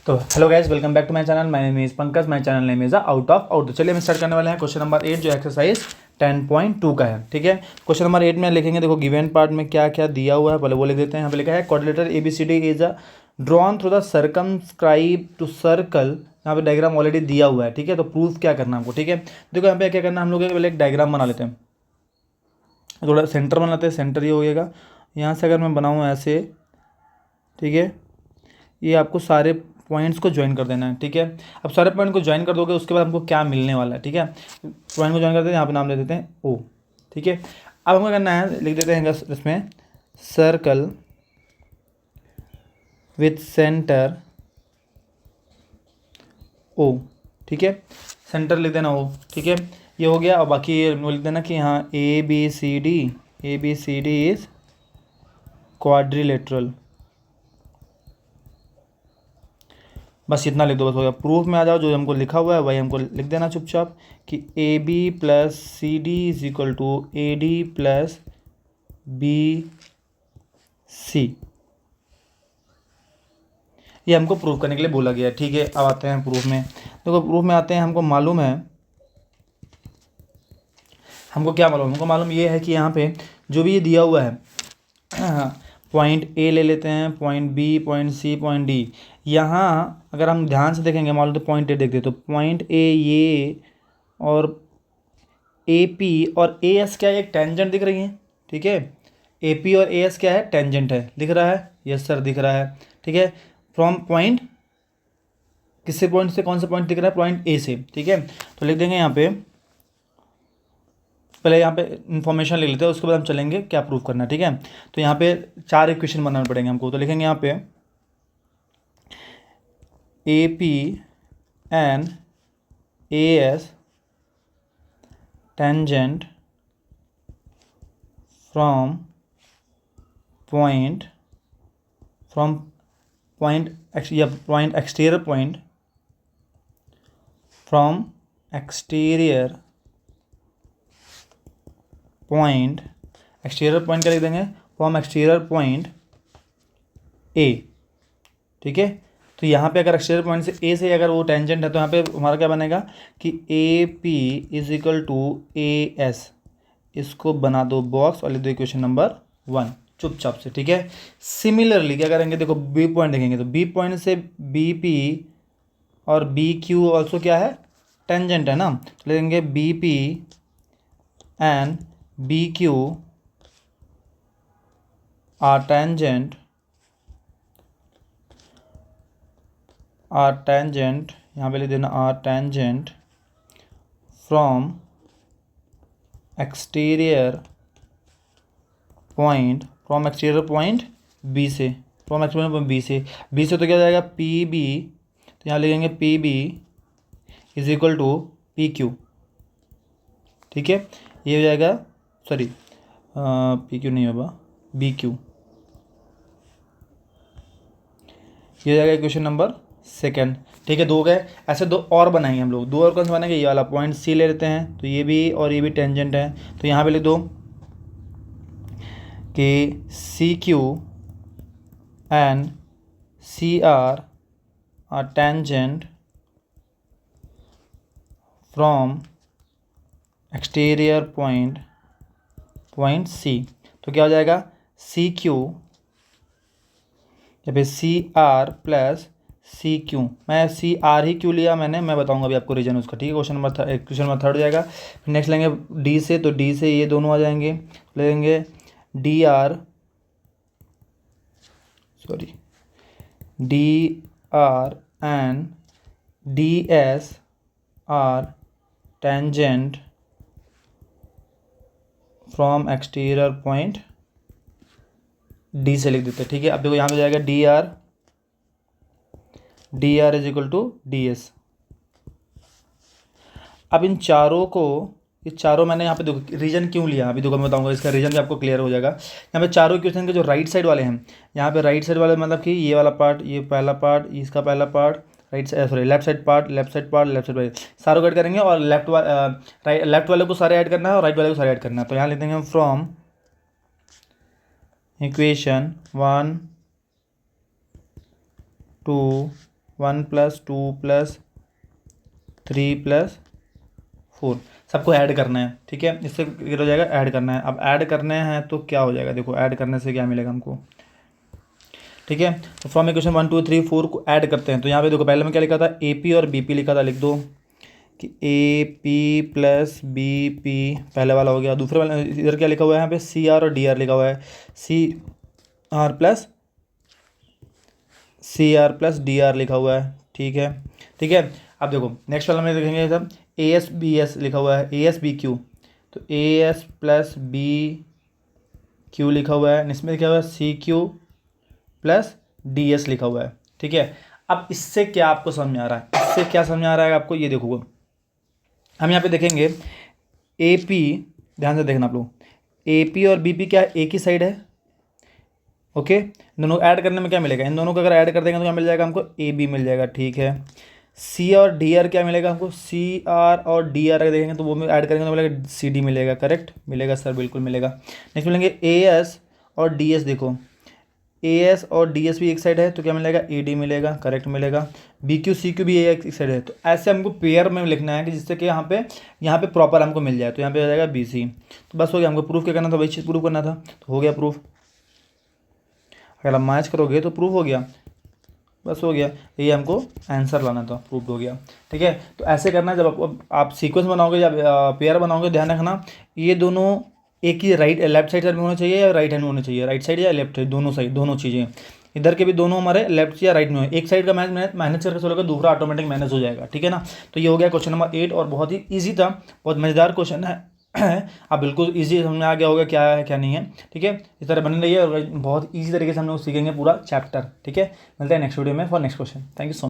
तो hello guys, welcome back to my channel. My name is Pankaj. My channel name is out of out. तो चलिए हम start करने वाले हैं क्वेश्चन नंबर 8 जो एक्सरसाइज 10.2 का है। ठीक है, क्वेश्चन नंबर 8 में लिखेंगे, देखो गिवन पार्ट में क्या क्या दिया हुआ है पहले वो लिख देते हैं। यहाँ पे लिखा है quadrilateral ABCD is a drawn through the circumscribe to circle. यहाँ पे डायग्राम ऑलरेडी दिया हुआ है। ठीक है, तो प्रूफ क्या करना है हमको। ठीक है, देखो यहाँ पे क्या करना है, हम लोग पहले एक डायग्राम बना लेते हैं। थोड़ा सेंटर बनाते हैं, सेंटर ये हो जाएगा। यहाँ से अगर मैं बनाऊँ ऐसे, ठीक है, ये आपको सारे पॉइंट्स को ज्वाइन कर देना है। ठीक है, अब सारे पॉइंट को ज्वाइन कर दोगे उसके बाद हमको क्या मिलने वाला है। ठीक है, पॉइंट को ज्वाइन करते हैं, यहाँ पे नाम दे देते हैं ओ। ठीक है, अब हमको करना है, लिख देते हैं इसमें सर्कल विथ सेंटर ओ। ठीक है, सेंटर लिख देना ओ। ठीक है, ये हो गया। और बाकी ये लिख देना कि हाँ A B C D is quadrilateral. बस इतना लिख दो, बस हो गया। प्रूफ में आ जाओ, जो हमको लिखा हुआ है वही हमको लिख देना चुपचाप कि A B plus C D is equal to A D plus B C. ये हमको प्रूफ करने के लिए बोला गया है। ठीक है, अब आते हैं प्रूफ में। देखो प्रूफ में आते हैं, हमको मालूम है, हमको क्या मालूम, हमको मालूम ये है कि यहाँ पे जो भी ये दिया हुआ है, पॉइंट ए ले लेते हैं, point B, point C, point D. यहाँ अगर हम ध्यान से देखेंगे, मान लो तो पॉइंट ए देखते तो पॉइंट ए ये और ए पी और ए एस क्या है, एक टेंजेंट दिख रही है। ठीक है, ए पी और ए एस क्या है, टेंजेंट है, दिख रहा है। यस सर, दिख रहा है। ठीक है, फ्रॉम पॉइंट, किससे पॉइंट से, कौन सा पॉइंट दिख रहा है, पॉइंट ए से। ठीक है, तो लिख देंगे यहाँ पे, पहले यहाँ पे इन्फॉर्मेशन ले लेते हैं, उसके बाद हम चलेंगे क्या प्रूफ करना है। ठीक है, तो यहाँ पे 4 इक्वेशन बनाने पड़ेंगे हमको। तो लिखेंगे यहाँ पे A P and A S tangent from point या point exterior point, from exterior point, exterior point क्या लिख देंगे, फ्रॉम एक्सटीरियर पॉइंट ए। ठीक है, तो यहाँ पे अगर एक्सटीरियर पॉइंट से ए से अगर वो टेंजेंट है तो यहाँ पे हमारा क्या बनेगा कि A P is equal to A S. इसको बना दो बॉक्स और लिख दो इक्वेशन नंबर 1 चुपचाप से। ठीक है, सिमिलरली क्या करेंगे, देखो बी पॉइंट देखेंगे तो बी पॉइंट से बी पी और बी क्यू ऑल्सो क्या है, टेंजेंट है ना। तो लेंगे B P and B Q are tangent यहाँ पे लिख देना are tangent from exterior point, B से, फ्रॉम एक्सटीरियर पॉइंट बी से तो क्या हो जाएगा पी बी। तो यहाँ लिखेंगे P B is equal to P Q. ठीक है, ये हो जाएगा, सॉरी पी क्यू नहीं होगा, बी क्यू। ये हो जाएगा इक्वेशन नंबर 2। ठीक है, 2 गए। ऐसे 2 और बनाएंगे हम लोग। 2 और कौन से बनाएंगे, ये वाला पॉइंट सी ले लेते हैं, तो ये भी और ये भी टेंजेंट है। तो यहाँ पे लिख दो कि C Q and C R tangent from exterior point C. तो क्या हो जाएगा सी क्यू या फिर C R plus C Q. मैं सी आर ही क्यों लिया मैंने, मैं बताऊंगा अभी आपको रीजन उसका। ठीक है, क्वेश्चन नंबर 3 हो जाएगा। फिर नेक्स्ट लेंगे डी से, तो डी से ये दोनों आ जाएंगे, लेंगे D R and D S R tangent from exterior point D से लिख देते हैं। ठीक है, अब देखो यहाँ पे जाएगा D R is equal to D S. अब इन चारों को, ये चारों मैंने यहाँ पे देखो रीजन क्यों लिया, अभी देखो मैं बताऊंगा, इसका रीजन भी आपको क्लियर हो जाएगा। यहाँ पे चारों क्वेश्चन के जो राइट साइड वाले हैं, यहाँ पे राइट साइड वाले मतलब कि ये वाला पार्ट, ये पहला पार्ट, इसका पहला part, right side sorry left side part, left side सारों को ऐड करेंगे। और लेफ्ट वाले को सारे ऐड करना है और राइट वाले को सारे ऐड करना है। तो यहाँ लेते हैं हम फ्रॉम इक्वेशन 1 2 1 + 2 + 3 + 4 सबको ऐड करना है, ठीक है। इससे क्या हो जाएगा, ऐड करना है। अब ऐड करने हैं तो क्या हो जाएगा, देखो ऐड करने से क्या मिलेगा हमको, ठीक है। तो फ्रॉम इक्वेशन 1 2 3 4 को ऐड करते हैं। तो यहाँ पे देखो पहले में क्या लिखा था, AP और BP लिखा था, लिख दो कि AP + BP पहले वाला हो गया। दूसरे वाले इधर क्या लिखा हुआ है, यहाँ पे CR और DR लिखा हुआ है, CR + DR लिखा हुआ है, ठीक है, ठीक है। अब देखो नेक्स्ट वाला में देखेंगे सब AS BS लिखा हुआ है, AS BQ, तो AS + BQ लिखा हुआ है, इसमें लिखा हुआ है CQ + DS लिखा हुआ है, ठीक है। अब इससे क्या आपको समझ में आ रहा है, इससे क्या समझ में आ रहा है आपको, ये देखो हम यहाँ पे देखेंगे AP, ध्यान से देखना आप लोग, AP और BP क्या एक ही साइड है, ओके। दोनों ऐड करने में क्या मिलेगा, इन दोनों को अगर ऐड कर देंगे तो क्या मिल जाएगा हमको, AB मिल जाएगा, ठीक है। C और DR क्या मिलेगा हमको, CR और DR अगर देखेंगे तो वो में ऐड करेंगे तो मिलेगा CD मिलेगा, करेक्ट मिलेगा सर, बिल्कुल मिलेगा। नेक्स्ट मिलेंगे AS और DS, देखो AS और DS भी एक साइड है तो क्या मिलेगा, AD मिलेगा, करेक्ट मिलेगा। BQ CQ भी एक साइड है, तो ऐसे हमको पेयर में लिखना है कि जिससे कि यहाँ पे प्रॉपर हमको मिल जाए। तो यहाँ पे हो जाएगा BC। तो बस हो गया, हमको प्रूफ क्या करना था, वही चीज़ प्रूफ करना था, तो हो गया प्रूफ। अगर आप मैच करोगे तो प्रूफ हो गया, बस हो गया। ये हमको आंसर लाना था, प्रूफ हो गया, ठीक है। तो ऐसे करना है, जब आप सीक्वेंस बनाओगे या पेयर बनाओगे, ध्यान रखना ये दोनों एक ही लेफ्ट साइड में होना चाहिए या राइट हैंड में होना चाहिए, राइट साइड या लेफ्ट साइड, दोनों साइड, दोनों चीज़ें। इधर के भी दोनों हमारे लेफ्ट या राइट में हो, एक साइड का मैनेज करके चलोगे, दूसरा ऑटोमेटिक मैनेज हो जाएगा, ठीक है ना। तो ये हो गया क्वेश्चन नंबर 8 और बहुत ही ईजी था, बहुत मज़ेदार क्वेश्चन है आप बिल्कुल इजी समझ में आ गया होगा क्या है क्या नहीं है, ठीक है। इस तरह बने रहिए और बहुत इजी तरीके से हम लोग सीखेंगे पूरा चैप्टर, ठीक है। मिलते हैं नेक्स्ट वीडियो में for next question. Thank you so much.